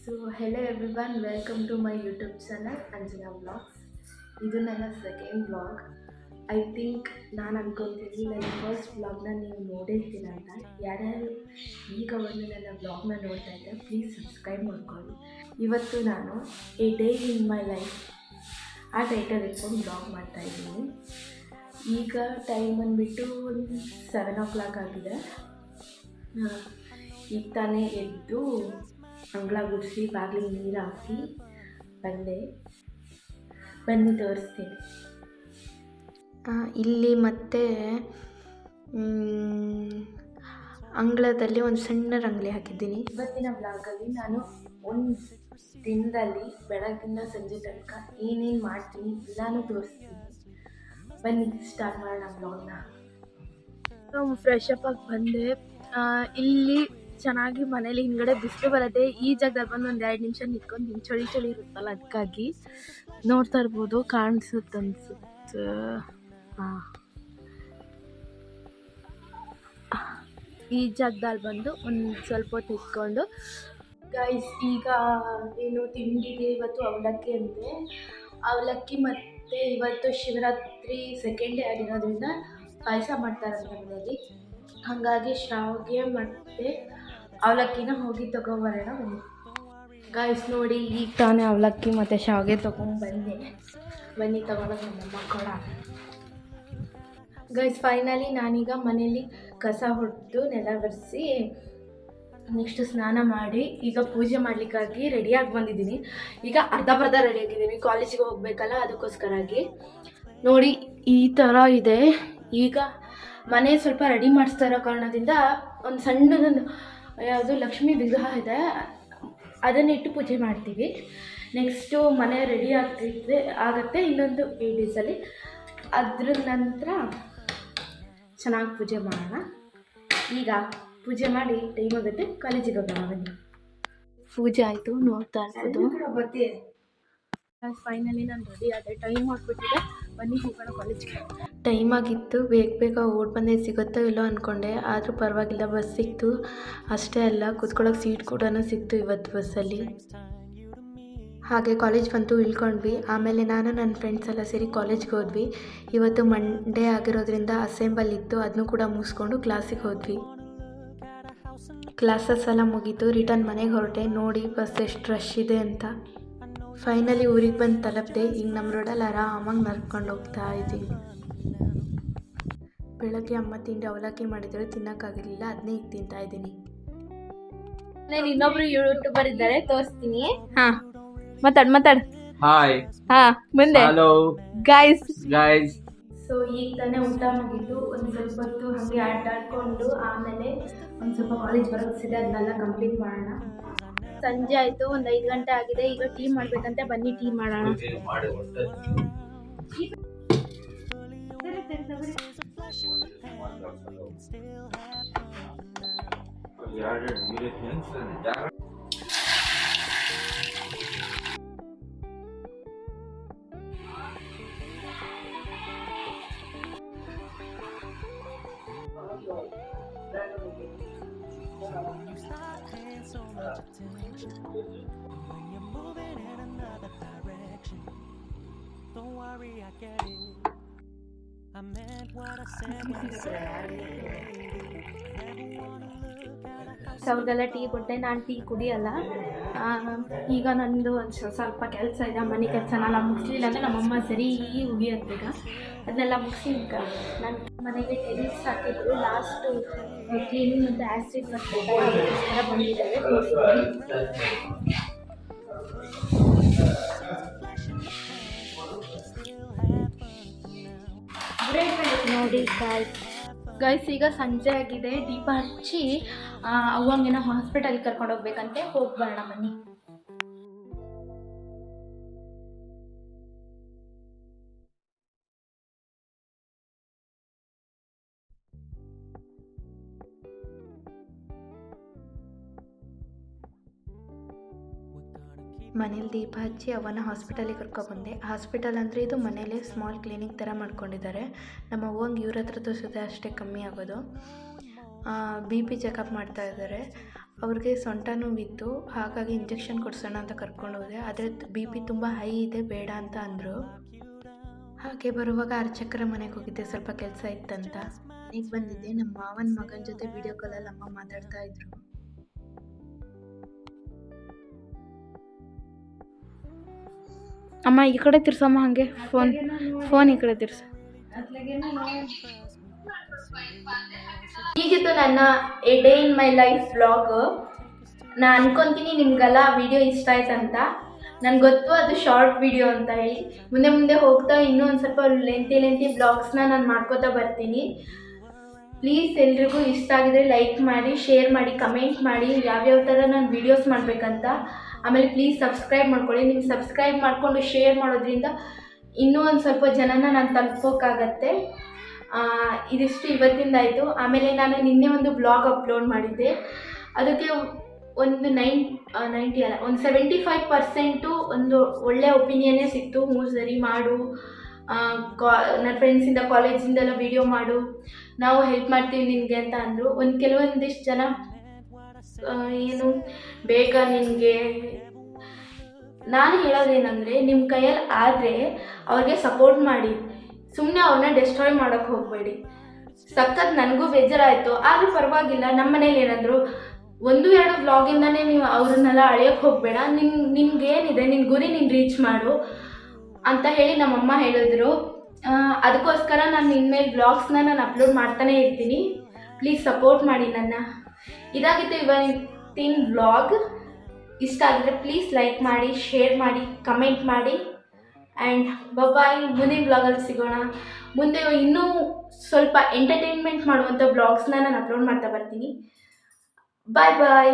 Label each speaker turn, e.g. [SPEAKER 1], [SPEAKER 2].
[SPEAKER 1] So hello everyone, welcome to my YouTube channel Anjana vlogs. ಇದು ನನ್ನ second vlog. I think ನಾನು ಅಂದ್ಕೊತೀನಿ ನನ್ನ first ವ್ಲಾಗ್ನ ನೀವು ನೋಡಿರ್ತೀರ ಅಂತ. ಯಾರ್ಯಾರು ಈಗ ಒಂದು ನನ್ನ ವ್ಲಾಗ್ನ ನೋಡ್ತಾ ಇದ್ದರೆ ಪ್ಲೀಸ್ ಸಬ್ಸ್ಕ್ರೈಬ್ ಮಾಡ್ಕೊಳ್ಳಿ. ಇವತ್ತು ನಾನು A day in my life ಆ ಟೈಟಲ್ ಇಟ್ಕೊಂಡು ವ್ಲಾಗ್ ಮಾಡ್ತಾಯಿದ್ದೀನಿ. ಈಗ ಟೈಮ್ ಬಂದುಬಿಟ್ಟು ಒಂದು 7 o'clock ಆಗಿದೆ. ಈಗ ತಾನೇ ಎದ್ದು ಅಂಗಳ ಗುಡಿಸಿ ಬಾಗಿಲಿಗೆ ನೀರು ಹಾಕಿ ಬಂದೆ. ಬನ್ನಿ ತೋರಿಸ್ತೀನಿ. ಇಲ್ಲಿ ಮತ್ತೆ ಅಂಗಳದಲ್ಲಿ ಒಂದು ಸಣ್ಣ ರಂಗೋಲಿ ಹಾಕಿದ್ದೀನಿ. ಇವತ್ತಿನ ಬ್ಲಾಗಲ್ಲಿ ನಾನು ಒಂದು ದಿನದಲ್ಲಿ ಬೆಳಗ್ಗಿಂದ ಸಂಜೆ ತನಕ ಏನೇನು ಮಾಡ್ತೀನಿ ಎಲ್ಲನೂ ತೋರಿಸ್ತೀನಿ. ಬನ್ನಿ ಸ್ಟಾರ್ಟ್ ಮಾಡೋಣ ಬ್ಲಾಗ್ನ. ಫ್ರೆಶ್ ಅಪ್ ಆಗಿ ಬಂದೆ. ಇಲ್ಲಿ ಚೆನ್ನಾಗಿ ಮನೇಲಿ ಹಿಂದ್ಗಡೆ ಬಿಸಿಲು ಬರುತ್ತೆ. ಈ ಜಾಗದಲ್ಲಿ ಬಂದು ಒಂದು 2 ನಿಮಿಷ ನಿಂತ್ಕೊಂಡು ಚಳಿ ಚಳಿ ಇರುತ್ತಲ್ಲ, ಅದಕ್ಕಾಗಿ ನೋಡ್ತಾ ಇರ್ಬೋದು, ಕಾಣಿಸುತ್ತೆ ಅನ್ಸುತ್ತೆ. ಈ ಜಾಗದಲ್ಲಿ ಬಂದು ಒಂದು ಸ್ವಲ್ಪ ಹೊತ್ತು ಇಟ್ಕೊಂಡು ಗೈಸ್, ಈಗ ಏನು ತಿಂಡಿಗೆ ಇವತ್ತು ಅವಲಕ್ಕಿ ಅಂತೆ. ಅವಲಕ್ಕಿ ಮತ್ತು ಇವತ್ತು ಶಿವರಾತ್ರಿ ಸೆಕೆಂಡ್ ಡೇ ಆಗಿರೋದ್ರಿಂದ ಪಾಯಸ ಮಾಡ್ತಾರಂತೆ ಮನೆಯಲ್ಲಿ. ಹಾಗಾಗಿ ಶಾವಿಗೆ ಮತ್ತು ಅವಲಕ್ಕಿನ ಹೋಗಿ ತೊಗೊಬರೋಣ ಬನ್ನಿ. ಗಾಯ್ಸ್ ನೋಡಿ, ಈಗ ತಾನೇ ಅವಲಕ್ಕಿ ಮತ್ತು ಶಾವಿಗೆ ತೊಗೊಂಡ್ಬಂದೆ. ಬನ್ನಿ ತೊಗೊಳೋದು ನಮ್ಮಮ್ಮ ಕೊಡ. ಗೈಸ್ ಫೈನಲಿ ನಾನೀಗ ಮನೇಲಿ ಕಸ ಹೊಡೆದು ನೆಲ ಒರೆಸಿ ನೆಕ್ಸ್ಟ್ ಸ್ನಾನ ಮಾಡಿ ಈಗ ಪೂಜೆ ಮಾಡಲಿಕ್ಕಾಗಿ ರೆಡಿಯಾಗಿ ಬಂದಿದ್ದೀನಿ. ಈಗ ಅರ್ಧ ರೆಡಿಯಾಗಿದ್ದೀನಿ, ಕಾಲೇಜಿಗೆ ಹೋಗಬೇಕಲ್ಲ, ಅದಕ್ಕೋಸ್ಕರಾಗಿ. ನೋಡಿ ಈ ಥರ ಇದೆ. ಈಗ ಮನೆ ಸ್ವಲ್ಪ ರೆಡಿ ಮಾಡಿಸ್ತಾ ಇರೋ ಕಾರಣದಿಂದ ಒಂದು ಸಣ್ಣದೊಂದು ಯಾವುದು ಲಕ್ಷ್ಮೀ ವಿಗ್ರಹ ಇದೆ, ಅದನ್ನಿಟ್ಟು ಪೂಜೆ ಮಾಡ್ತೀವಿ. ನೆಕ್ಸ್ಟು ಮನೆ ರೆಡಿ ಆಗುತ್ತೆ ಇನ್ನೊಂದು 8 days. ಅದ್ರ ನಂತರ ಚೆನ್ನಾಗಿ ಪೂಜೆ ಮಾಡೋಣ. ಈಗ ಪೂಜೆ ಮಾಡಿ ಟೈಮ್ ಆಗುತ್ತೆ, ಕಾಲೇಜಿಗೆ ಹೋಗೋಣ ಬನ್ನಿ. ಪೂಜೆ ಆಯಿತು, ನೋಡ್ತಾ ಇರ್ಬೋದು. ಫೈನಲಿ ನಾನು ರೆಡಿ ಆದೆ. ಟೈಮ್ ಆಗಿಬಿಟ್ಟಿದೆ, ಬನ್ನಿ ಹೋಗೋಣ ಕಾಲೇಜ್ಗೆ. ಟೈಮ್ ಆಗಿತ್ತು, ಬೇಗ ಓಡ್ ಬಂದೇ ಸಿಗುತ್ತೋ ಇಲ್ಲೋ ಅಂದ್ಕೊಂಡೆ, ಆದರೂ ಪರವಾಗಿಲ್ಲ, ಬಸ್ ಸಿಕ್ತು. ಅಷ್ಟೇ ಅಲ್ಲ, ಕೂತ್ಕೊಳ್ಳೋಕೆ ಸೀಟ್ ಕೂಡ ಸಿಕ್ತು ಇವತ್ತು ಬಸ್ಸಲ್ಲಿ. ಹಾಗೆ ಕಾಲೇಜ್ ಬಂತು, ಇಳ್ಕೊಂಡ್ವಿ. ಆಮೇಲೆ ನಾನು ನನ್ನ ಫ್ರೆಂಡ್ಸ್ ಎಲ್ಲ ಸೇರಿ ಕಾಲೇಜ್ಗೆ ಹೋದ್ವಿ. ಇವತ್ತು ಮಂಡೇ ಆಗಿರೋದ್ರಿಂದ ಅಸೆಂಬಲ್ ಇತ್ತು, ಅದನ್ನು ಕೂಡ ಮುಗಿಸ್ಕೊಂಡು ಕ್ಲಾಸಿಗೆ ಹೋದ್ವಿ. ಕ್ಲಾಸಸ್ ಎಲ್ಲ ಮುಗೀತು, ರಿಟರ್ನ್ ಮನೆಗೆ ಹೊರಟೆ. ನೋಡಿ ಬಸ್ ಎಷ್ಟು ರಶ್ ಇದೆ ಅಂತ. ಫೈನಲಿ ಊರಿಗೆ ಬಂದು ತಲುಪಿದೆ. ಈಗ ನಮ್ಮ ರೋಡಲ್ಲಿ ಆರಾಮಾಗಿ ನಡ್ಕೊಂಡು ಹೋಗ್ತಾ ಇದ್ದೀವಿ. ಬೆಳಗ್ಗೆ ಅಮ್ಮ ತಿಂಡಿ ಅವಲಕ್ಕಿ ಮಾಡಿದ್ರು, ತಿನ್ನೋಕ್ಕಾಗಿರಲಿಲ್ಲ, ಅದನ್ನೇ ಈಗ ತಿಂತಾ ಇದ್ದೀನಿ. ನಾನು ಇನ್ನೊಬ್ರು ಯೂಟ್ಯೂಬರ್ ಇದ್ದಾರೆ, ತೋರಿಸ್ತೀನಿ. ಮಾತಾಡ್.
[SPEAKER 2] ಹಾಯ್.
[SPEAKER 1] ಮುಂದೆ
[SPEAKER 2] ಹಲೋ
[SPEAKER 1] ಗೈಸ್.
[SPEAKER 2] ಸೊ
[SPEAKER 1] ಈಗ ತಾನೇ ಊಟ ಮುಗಿದ್ದು ಒಂದು ಸ್ವಲ್ಪ ಹೊತ್ತು ಹಾಗೆ ಆಟಾಡ್ಕೊಂಡು ಆಮೇಲೆ ಒಂದು ಸ್ವಲ್ಪ ಕಾಲೇಜ್ ಬರೋಕ್ಸಿದೆ, ಅದನ್ನೆಲ್ಲ ಕಂಪ್ಲೀಟ್ ಮಾಡೋಣ. ಸಂಜೆ ಆಯಿತು, ಒಂದು 5 ಗಂಟೆ ಆಗಿದೆ. ಈಗ ಟೀ ಮಾಡಬೇಕಂತೆ, ಬನ್ನಿ ಟೀ ಮಾಡೋಣ. ಅವ್ರಿಗೆಲ್ಲ ಟೀ ಕೊಟ್ಟೆ, ನಾನು ಟೀ ಕುಡಿಯಲ್ಲ. ಈಗ ನಂದು ಒಂದು ಸ್ವಲ್ಪ ಕೆಲಸ ಇದೆ, ಮನೆ ಕೆಲಸನೆಲ್ಲ ಮುಗಿಸ್ಲಿಲ್ಲ ಅಂದರೆ ನಮ್ಮಮ್ಮ ಸರಿ ಉಗಿಯೋದು. ಈಗ ಅದನ್ನೆಲ್ಲ ಮುಗಿಸಿ ನಾನು ಮನೆಗೆ ಟೆರಿಸ್ ಹಾಕಿದ್ರು. ಲಾಸ್ಟು ಕ್ಲೀನಿಂಗ್ ಮತ್ತು ಆ್ಯಸಿಡ್ ಬರ್ತಿದ್ದಾರೆ, ಬಂದಿದ್ದಾವೆ. ನೋಡಿ ಗೈಸ್, ಈಗ ಸಂಜೆ ಆಗಿದೆ. ದೀಪ ಹಚ್ಚಿ ಅವ್ವಂಗಿನ ಹಾಸ್ಪಿಟಲ್ಗೆ ಕರ್ಕೊಂಡು ಹೋಗ್ಬೇಕಂತೆ, ಹೋಗಿ ಬರೋಣ ಬನ್ನಿ. ಮನೇಲಿ ದೀಪ ಹಚ್ಚಿ ಅವನ್ನ ಹಾಸ್ಪಿಟಲಿಗೆ ಕರ್ಕೊಬಂದೆ. ಹಾಸ್ಪಿಟಲ್ ಅಂದರೆ ಇದು ಮನೇಲಿ ಸ್ಮಾಲ್ ಕ್ಲಿನಿಕ್ ಥರ ಮಾಡ್ಕೊಂಡಿದ್ದಾರೆ. ನಮ್ಮ ಅವ್ವಂಗೆ ಇವ್ರ ಹತ್ರ ತೋರಿಸಿದ್ರೆ ಅಷ್ಟೇ ಕಮ್ಮಿ ಆಗೋದು. ಬಿ ಪಿ ಚೆಕಪ್ ಮಾಡ್ತಾ ಇದ್ದಾರೆ. ಅವ್ರಿಗೆ ಸೊಂಟ ನೋವಿತ್ತು, ಹಾಗಾಗಿ ಇಂಜೆಕ್ಷನ್ ಕೊಡ್ಸೋಣ ಅಂತ ಕರ್ಕೊಂಡು ಹೋದೆ. ಆದರೆ BP ತುಂಬ ಹೈ ಇದೆ, ಬೇಡ ಅಂತ ಅಂದರು. ಹಾಗೆ ಬರುವಾಗ ಅರ್ಚಕರ ಮನೆಗೆ ಹೋಗಿದ್ದೆ, ಸ್ವಲ್ಪ ಕೆಲಸ ಇತ್ತಂತ. ಮನೆಗೆ ಬಂದಿದ್ದೆ, ನಮ್ಮ ಮಾವನ ಮಗನ ಜೊತೆ ವಿಡಿಯೋ ಕಾಲಲ್ಲಿ ಅಮ್ಮ ಮಾತಾಡ್ತಾ ಇದ್ರು. ಅಮ್ಮ ಈ ಕಡೆ ತಿರ್ಸಮ್ಮ, ಹಾಗೆ ಫೋನ್ ಈ ಕಡೆ ತಿರ್ಸ. ಹೀಗಿತ್ತು ನನ್ನ A day in my life vlog. ನಾನು ಅನ್ಕೊತೀನಿ ನಿಮ್ಗೆಲ್ಲ ವಿಡಿಯೋ ಇಷ್ಟ ಆಯ್ತಂತ. ನನಗೆ ಗೊತ್ತು ಅದು ಶಾರ್ಟ್ ವಿಡಿಯೋ ಅಂತ ಹೇಳಿ. ಮುಂದೆ ಹೋಗ್ತಾ ಇನ್ನೂ ಒಂದು ಸ್ವಲ್ಪ ಲೆಂತಿ ವ್ಲಾಗ್ಸ್ನ ನಾನು ಮಾಡ್ಕೋತಾ ಬರ್ತೀನಿ. ಪ್ಲೀಸ್ ಎಲ್ರಿಗೂ ಇಷ್ಟ ಆಗಿದ್ರೆ ಲೈಕ್ ಮಾಡಿ, ಶೇರ್ ಮಾಡಿ, ಕಮೆಂಟ್ ಮಾಡಿ ಯಾವ್ಯಾವ ಥರ ನಾನು ವೀಡಿಯೋಸ್ ಮಾಡಬೇಕಂತ. ಆಮೇಲೆ ಪ್ಲೀಸ್ ಸಬ್ಸ್ಕ್ರೈಬ್ ಮಾಡ್ಕೊಳ್ಳಿ. ನೀವು ಸಬ್ಸ್ಕ್ರೈಬ್ ಮಾಡಿಕೊಂಡು ಶೇರ್ ಮಾಡೋದ್ರಿಂದ ಇನ್ನೂ ಒಂದು ಸ್ವಲ್ಪ ಜನನ ನಾನು ತಲುಪೋಕ್ಕಾಗತ್ತೆ. ಇದಿಷ್ಟು ಇವತ್ತಿಂದಾಯಿತು. ಆಮೇಲೆ ನಾನು ನಿನ್ನೆ ಒಂದು ಬ್ಲಾಗ್ ಅಪ್ಲೋಡ್ ಮಾಡಿದ್ದೆ. ಅದಕ್ಕೆ ಒಂದು 75% ಒಂದು ಒಳ್ಳೆ ಒಪಿನಿಯನ್ನೇ ಸಿಕ್ತು. 3 ಸರಿ ಮಾಡು, ನನ್ನ ಫ್ರೆಂಡ್ಸಿಂದ ಕಾಲೇಜಿಂದೆಲ್ಲ ವೀಡಿಯೋ ಮಾಡು, ನಾವು ಹೆಲ್ಪ್ ಮಾಡ್ತೀವಿ ನಿನಗೆ ಅಂತ ಅಂದರು. ಕೆಲವೊಂದಿಷ್ಟು ಜನ ಏನು ಬೇಗ ನಿನಗೆ, ನಾನು ಹೇಳೋದೇನೆಂದರೆ ನಿಮ್ಮ ಕೈಯಲ್ಲಿ ಆದರೆ ಅವ್ರಿಗೆ ಸಪೋರ್ಟ್ ಮಾಡಿ, ಸುಮ್ಮನೆ ಅವ್ರನ್ನ ಡೆಸ್ಟ್ರಾಯ್ ಮಾಡೋಕ್ಕೆ ಹೋಗಬೇಡಿ. ಸಖತ್ ನನಗೂ ಬೇಜಾರಾಯಿತು, ಆದರೂ ಪರವಾಗಿಲ್ಲ. ನಮ್ಮ ಮನೇಲಿ ಏನಂದರು, 1-2 ವ್ಲಾಗಿಂದನೇ ನೀವು ಅವ್ರನ್ನೆಲ್ಲ ಅಳೆಯೋಕ್ಕೆ ಹೋಗಬೇಡ, ನಿಮ್ಗೇನಿದೆ ನಿನ್ನ ಗುರಿ ನೀನು ರೀಚ್ ಮಾಡು ಅಂತ ಹೇಳಿ ನಮ್ಮಮ್ಮ ಹೇಳಿದ್ರು. ಅದಕ್ಕೋಸ್ಕರ ನಾನು ಇನ್ಮೇಲೆ ವ್ಲಾಗ್ಸ್ನ ನಾನು ಅಪ್ಲೋಡ್ ಮಾಡ್ತಾನೇ ಇರ್ತೀನಿ. ಪ್ಲೀಸ್ ಸಪೋರ್ಟ್ ಮಾಡಿ ನನ್ನ. ಇದಾಗಿತ್ತು ಇವತ್ತಿನ ವ್ಲಾಗ್. ಇಷ್ಟ ಆಗಿದ್ರೆ ಪ್ಲೀಸ್ ಲೈಕ್ ಮಾಡಿ, ಶೇರ್ ಮಾಡಿ, ಕಮೆಂಟ್ ಮಾಡಿ. And bye. ಮುಂದಿನ ವ್ಲಾಗಲ್ಲಿ ಸಿಗೋಣ. ಮುಂದೆ ಇನ್ನೂ ಸ್ವಲ್ಪ ಎಂಟರ್ಟೈನ್ಮೆಂಟ್ ಮಾಡುವಂಥ ವ್ಲಾಗ್ಸ್ನ ನಾನು ಅಪ್ಲೋಡ್ ಮಾಡ್ತಾ ಬರ್ತೀನಿ. ಬಾಯ್.